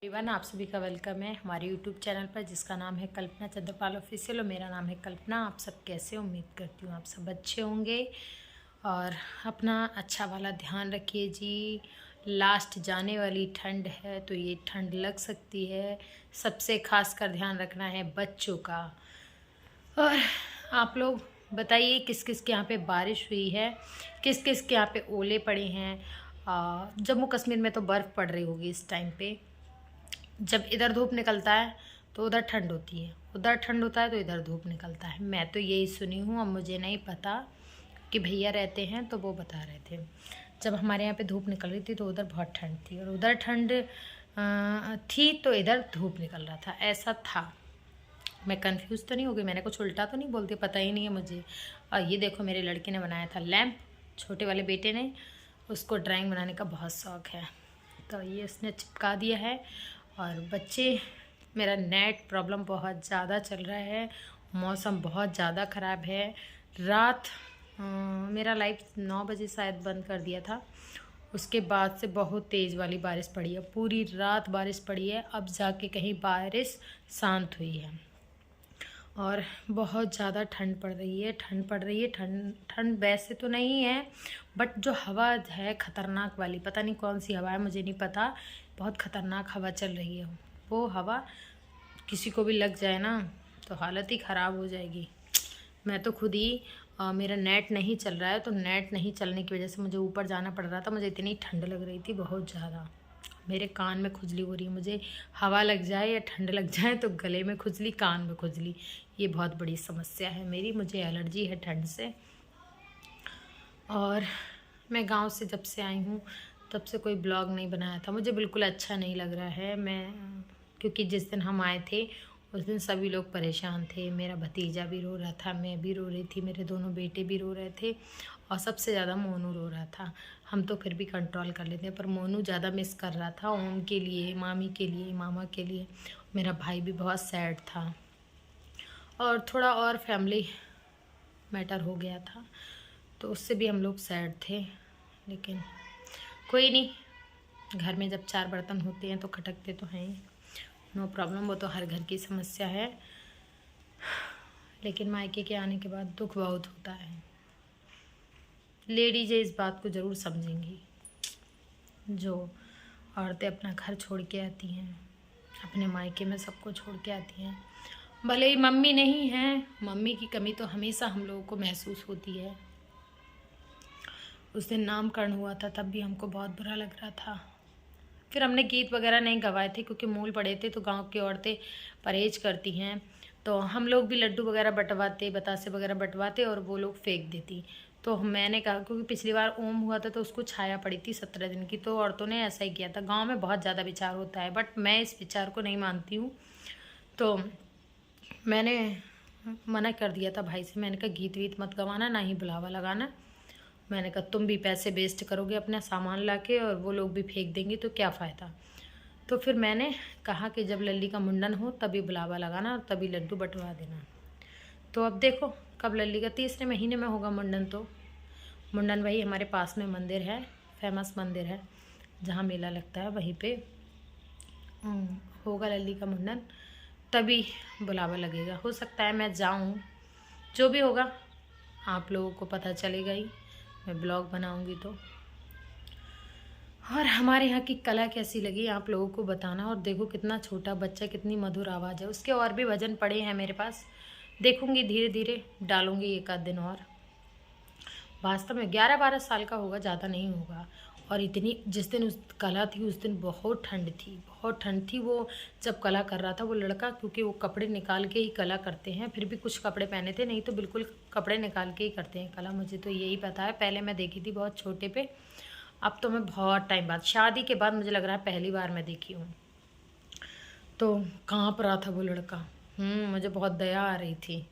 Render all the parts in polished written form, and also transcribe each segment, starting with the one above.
Everyone, आप सभी का वेलकम है हमारे यूट्यूब चैनल पर जिसका नाम है कल्पना चंद्रपाल ऑफिशियल और मेरा नाम है कल्पना। आप सब कैसे हो? उम्मीद करती हूँ आप सब अच्छे होंगे और अपना अच्छा वाला ध्यान रखिए जी। लास्ट जाने वाली ठंड है तो ये ठंड लग सकती है। सबसे खास कर ध्यान रखना है बच्चों का। और आप लोग बताइए किस किस के यहाँ पे बारिश हुई है, किस किस के यहाँ पे ओले पड़े हैं। जम्मू कश्मीर में तो बर्फ़ पड़ रही होगी इस टाइम पे। जब इधर धूप निकलता है तो उधर ठंड होती है, उधर ठंड होता है तो इधर धूप निकलता है। मैं तो यही सुनी हूँ, अब मुझे नहीं पता कि भैया रहते हैं तो वो बता रहे थे जब हमारे यहाँ पे धूप निकल रही थी तो उधर बहुत ठंड थी और उधर ठंड थी तो इधर धूप निकल रहा था, ऐसा था। मैं कंफ्यूज तो नहीं हो गई, मैंने कुछ उल्टा तो नहीं बोलती, पता ही नहीं है मुझे। और ये देखो मेरे लड़के ने बनाया था लैंप, छोटे वाले बेटे ने। उसको ड्राइंग बनाने का बहुत शौक़ है तो ये उसने चिपका दिया है। और बच्चे, मेरा नेट प्रॉब्लम बहुत ज़्यादा चल रहा है, मौसम बहुत ज़्यादा ख़राब है। रात मेरा लाइट 9 बजे शायद बंद कर दिया था, उसके बाद से बहुत तेज़ वाली बारिश पड़ी है, पूरी रात बारिश पड़ी है। अब जाके कहीं बारिश शांत हुई है और बहुत ज़्यादा ठंड पड़ रही है, ठंड पड़ रही है। ठंड वैसे तो नहीं है बट जो हवा है ख़तरनाक वाली, पता नहीं कौन सी हवा है, मुझे नहीं पता। बहुत ख़तरनाक हवा चल रही है, वो हवा किसी को भी लग जाए ना तो हालत ही ख़राब हो जाएगी। मैं तो खुद ही मेरा नेट नहीं चल रहा है तो नेट नहीं चलने की वजह से मुझे ऊपर जाना पड़ रहा था। मुझे इतनी ठंड लग रही थी बहुत ज़्यादा, मेरे कान में खुजली हो रही है। मुझे हवा लग जाए या ठंड लग जाए तो गले में खुजली, कान में खुजली, ये बहुत बड़ी समस्या है मेरी। मुझे एलर्जी है ठंड से। और मैं गांव से जब से आई हूँ तब से कोई ब्लॉग नहीं बनाया था, मुझे बिल्कुल अच्छा नहीं लग रहा है। क्योंकि जिस दिन हम आए थे उस दिन सभी लोग परेशान थे, मेरा भतीजा भी रो रहा था, मैं भी रो रही थी, मेरे दोनों बेटे भी रो रहे थे और सबसे ज़्यादा मोनू रो रहा था। हम तो फिर भी कंट्रोल कर लेते हैं पर मोनू ज़्यादा मिस कर रहा था ओम के लिए, मामी के लिए, मामा के लिए। मेरा भाई भी बहुत सैड था और थोड़ा और फैमिली मैटर हो गया था तो उससे भी हम लोग सैड थे। लेकिन कोई नहीं, घर में जब 4 बर्तन होते हैं तो खटकते तो हैं ही, नो प्रॉब्लम, वो तो हर घर की समस्या है। लेकिन मायके के आने के बाद दुख बहुत होता है। लेडीज़ इस बात को ज़रूर समझेंगी, जो औरतें अपना घर छोड़ के आती हैं, अपने मायके में सबको छोड़ के आती हैं। भले ही मम्मी नहीं है, मम्मी की कमी तो हमेशा हम लोगों को महसूस होती है। उस दिन नामकरण हुआ था तब भी हमको बहुत बुरा लग रहा था। फिर हमने गीत वगैरह नहीं गवाए थे क्योंकि मूल पड़े थे तो गांव की औरतें परहेज करती हैं, तो हम लोग भी लड्डू वगैरह बंटवाते, बतासे वगैरह बंटवाते और वो लोग फेंक देती। तो मैंने कहा, क्योंकि पिछली बार ओम हुआ था तो उसको छाया पड़ी थी 17 दिन की, तो औरतों ने ऐसा ही किया था। गाँव में बहुत ज़्यादा विचार होता है बट मैं इस विचार को नहीं मानती हूँ, तो मैंने मना कर दिया था भाई से। मैंने कहा गीत वीत मत गवाना, ना ही बुलावा लगाना। मैंने कहा तुम भी पैसे वेस्ट करोगे अपना सामान लाके और वो लोग भी फेंक देंगे तो क्या फ़ायदा। तो फिर मैंने कहा कि जब लल्ली का मुंडन हो तभी बुलावा लगाना और तभी लड्डू बंटवा देना। तो अब देखो कब लल्ली का 3रे महीने में होगा मुंडन। तो मुंडन वही हमारे पास में मंदिर है, फेमस मंदिर है जहाँ मेला लगता है, वहीं पे होगा लल्ली का मुंडन, तभी बुलावा लगेगा। हो सकता है मैं जाऊँ, जो भी होगा आप लोगों को पता चलेगा ही, मैं ब्लॉग बनाऊंगी तो। और हमारे यहाँ की कला कैसी लगी आप लोगों को बताना। और देखो कितना छोटा बच्चा, कितनी मधुर आवाज़ है उसके। और भी भजन पड़े हैं मेरे पास, देखूंगी धीरे धीरे डालूंगी एक आध दिन और। वास्तव में 11-12 साल का होगा, ज़्यादा नहीं होगा। और इतनी, जिस दिन उस कला थी उस दिन बहुत ठंड थी, बहुत ठंड थी। वो जब कला कर रहा था वो लड़का, क्योंकि वो कपड़े निकाल के ही कला करते हैं, फिर भी कुछ कपड़े पहने थे, नहीं तो बिल्कुल कपड़े निकाल के ही करते हैं कला। मुझे तो यही पता है, पहले मैं देखी थी बहुत छोटे पे, अब तो मैं बहुत टाइम बाद, शादी के बाद मुझे लग रहा है पहली बार मैं देखी हूँ। तो काँप रहा था वो लड़का, मुझे बहुत दया आ रही थी।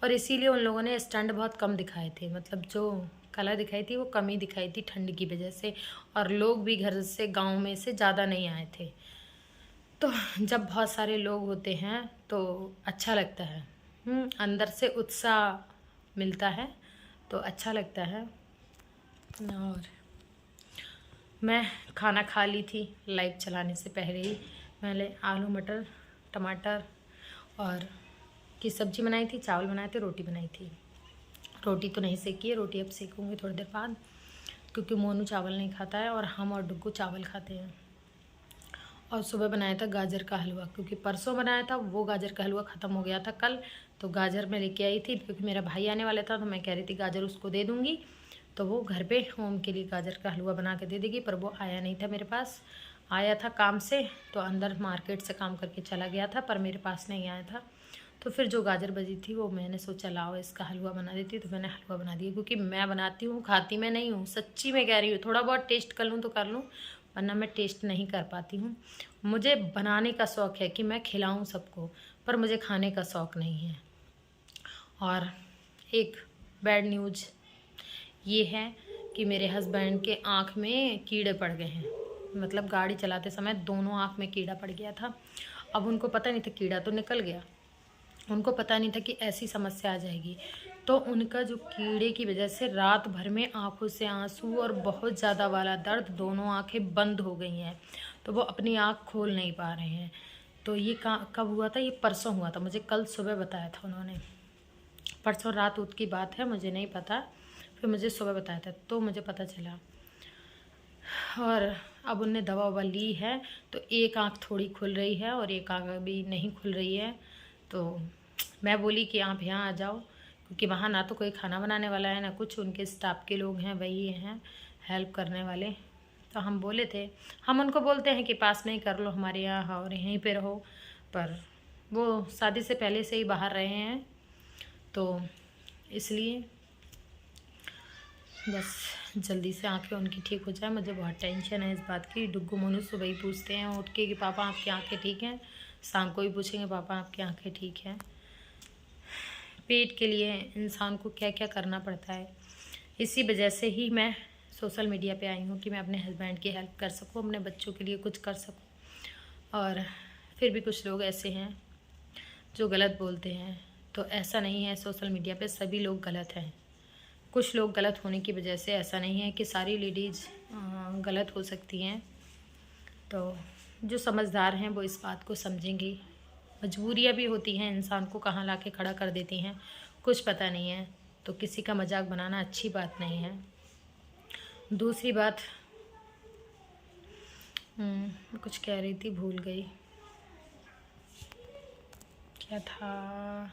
और इसीलिए उन लोगों ने स्टंट बहुत कम दिखाए थे, मतलब जो कला दिखाई थी वो कम ही दिखाई थी ठंड की वजह से। और लोग भी घर से, गांव में से ज़्यादा नहीं आए थे। तो जब बहुत सारे लोग होते हैं तो अच्छा लगता है, अंदर से उत्साह मिलता है तो अच्छा लगता है। और मैं खाना खा ली थी लाइव चलाने से पहले ही, मैंने आलू मटर टमाटर और की सब्ज़ी बनाई थी, चावल बनाए थे, रोटी बनाई थी। रोटी तो नहीं सेकी है, रोटी अब सेकूँगी थोड़ी देर बाद, क्योंकि मोनू चावल नहीं खाता है और हम और डुग्गू चावल खाते हैं। और सुबह बनाया था गाजर का हलवा, क्योंकि परसों बनाया था, वो गाजर का हलवा ख़त्म हो गया था कल, तो गाजर मैं लेके आई थी, क्योंकि मेरा भाई आने वाला था, तो मैं कह रही थी गाजर उसको दे दूँगी, तो वो घर पे होम के लिए गाजर का हलवा बना के दे देगी। पर वो आया नहीं था मेरे पास, आया था काम से, तो अंदर मार्केट से काम करके चला गया था, पर मेरे पास नहीं आया था। तो फिर जो गाजर बची थी वो मैंने सोचा लाओ इसका हलवा बना देती, तो मैंने हलवा बना दिया। क्योंकि मैं बनाती हूँ, खाती मैं नहीं हूँ, सच्ची में कह रही हूँ। थोड़ा बहुत टेस्ट कर लूँ तो कर लूँ, वरना मैं टेस्ट नहीं कर पाती हूँ। मुझे बनाने का शौक़ है कि मैं खिलाऊँ सबको, पर मुझे खाने का शौक़ नहीं है। और एक बैड न्यूज़ ये है कि मेरे हस्बैंड के आँख में कीड़े पड़ गए हैं। मतलब गाड़ी चलाते समय दोनों आँख में कीड़ा पड़ गया था। अब उनको पता नहीं था, कीड़ा तो निकल गया, उनको पता नहीं था कि ऐसी समस्या आ जाएगी। तो उनका जो कीड़े की वजह से रात भर में आंखों से आंसू और बहुत ज़्यादा वाला दर्द, दोनों आंखें बंद हो गई हैं, तो वो अपनी आंख खोल नहीं पा रहे हैं। तो ये कब हुआ था? ये परसों हुआ था, मुझे कल सुबह बताया था उन्होंने। परसों रात उत की बात है, मुझे नहीं पता, फिर मुझे सुबह बताया था, तो मुझे पता चला। और अब उनने दवा ववा ली है, तो एक आँख थोड़ी खुल रही है और एक आँख अभी नहीं खुल रही है। तो मैं बोली कि आप यहाँ आ जाओ, क्योंकि वहाँ ना तो कोई खाना बनाने वाला है, ना कुछ, उनके स्टाफ के लोग हैं, वही हैं हेल्प करने वाले। तो हम बोले थे, हम उनको बोलते हैं कि पास में ही कर लो हमारे यहाँ और यहीं पे रहो, पर वो शादी से पहले से ही बाहर रहे हैं, तो इसलिए बस जल्दी से आंखें उनकी ठीक हो जाए। मुझे बहुत टेंशन है इस बात की। डुग्गू मोनू सुबह ही पूछते हैं उठ के कि पापा आपकी आंखें ठीक हैं, शाम को भी पूछेंगे पापा आपकी आंखें ठीक हैं। पेट के लिए इंसान को क्या क्या करना पड़ता है। इसी वजह से ही मैं सोशल मीडिया पे आई हूँ कि मैं अपने हस्बैंड की हेल्प कर सकूँ, अपने बच्चों के लिए कुछ कर सकूँ। और फिर भी कुछ लोग ऐसे हैं जो गलत बोलते हैं, तो ऐसा नहीं है सोशल मीडिया पे सभी लोग गलत हैं। कुछ लोग गलत होने की वजह से ऐसा नहीं है कि सारी लेडीज़ गलत हो सकती हैं। तो जो समझदार हैं वो इस बात को समझेंगे। मजबूरियाँ भी होती हैं, इंसान को कहाँ लाके खड़ा कर देती हैं, कुछ पता नहीं है, तो किसी का मजाक बनाना अच्छी बात नहीं है। दूसरी बात कुछ कह रही थी, भूल गई क्या था।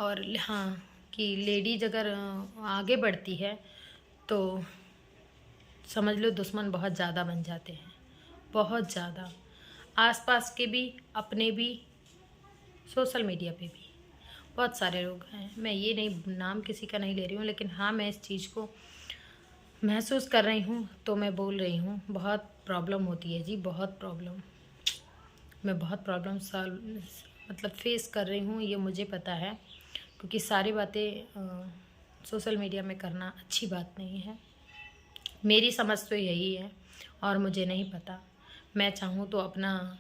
और हाँ, कि लेडीज अगर आगे बढ़ती है तो समझ लो दुश्मन बहुत ज़्यादा बन जाते हैं, बहुत ज़्यादा। आसपास के भी, अपने भी, सोशल मीडिया पे भी बहुत सारे लोग हैं। मैं ये नहीं, नाम किसी का नहीं ले रही हूँ, लेकिन हाँ मैं इस चीज़ को महसूस कर रही हूँ, तो मैं बोल रही हूँ। बहुत प्रॉब्लम होती है जी, बहुत प्रॉब्लम। मैं बहुत प्रॉब्लम मतलब फेस कर रही हूँ, ये मुझे पता है, क्योंकि सारी बातें सोशल मीडिया में करना अच्छी बात नहीं है। मेरी समझ तो यही है, और मुझे नहीं पता। मैं चाहूँ तो अपना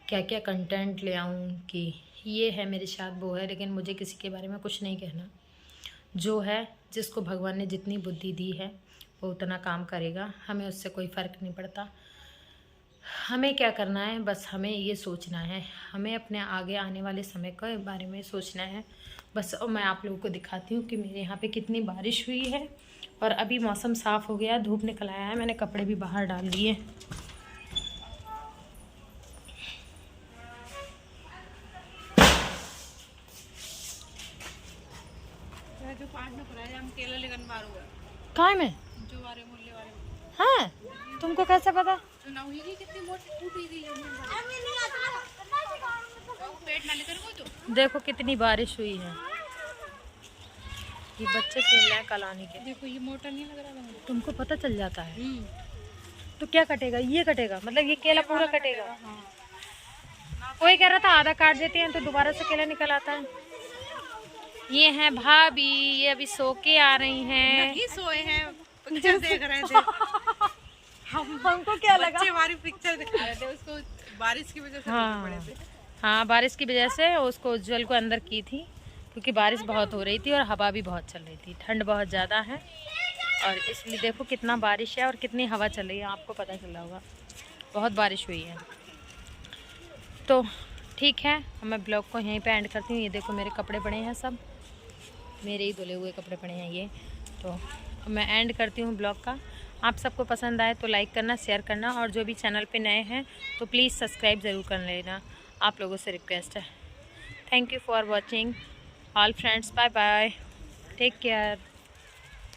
क्या क्या कंटेंट ले आऊँ कि ये है मेरे साथ, वो है, लेकिन मुझे किसी के बारे में कुछ नहीं कहना। जो है, जिसको भगवान ने जितनी बुद्धि दी है वो उतना काम करेगा, हमें उससे कोई फ़र्क नहीं पड़ता। हमें क्या करना है, बस हमें ये सोचना है, हमें अपने आगे आने वाले समय के बारे में सोचना है बस। और मैं आप लोगों को दिखाती हूँ कि मेरे यहाँ पे कितनी बारिश हुई है, और अभी मौसम साफ़ हो गया, धूप निकल आया है, मैंने कपड़े भी बाहर डाल दिए। कहाँ में? हाँ, तुमको कैसे पता? देखो कितनी बारिश हुई है, ये बच्चे खेल रहे हैं कल आने के। देखो ये मोटर नहीं लग रहा था, तुमको पता चल जाता है। तो क्या कटेगा? ये कटेगा, मतलब ये केला पूरा कटेगा। हाँ। कोई कह रहा था आधा काट देते हैं तो दोबारा से केला निकल आता है। ये हैं भाभी, ये अभी सो के आ रही हैं। नहीं सोए हैं, पिक्चर देख रहे थे। हमको क्या लगा, बच्चे हमारी पिक्चर दिखा रहे थे उसको, बारिश की वजह से पड़े थे। हाँ, बारिश की वजह से उसको उज्जवल को अंदर की थी, क्योंकि बारिश बहुत हो रही थी और हवा भी बहुत चल रही थी, ठंड बहुत ज़्यादा है, और इसलिए देखो कितना बारिश है और कितनी हवा चल रही है, आपको पता चला होगा। बहुत बारिश हुई है। तो ठीक है, मैं ब्लॉग को यहीं पे एंड करती हूँ। ये देखो मेरे कपड़े पड़े हैं, सब मेरे ही धुले हुए कपड़े पड़े हैं ये। तो मैं एंड करती हूँ ब्लॉग का। आप सबको पसंद आए तो लाइक करना, शेयर करना, और जो भी चैनल पे नए हैं तो प्लीज़ सब्सक्राइब ज़रूर कर लेना, आप लोगों से रिक्वेस्ट है। Thank you for watching all friends, bye bye, take care.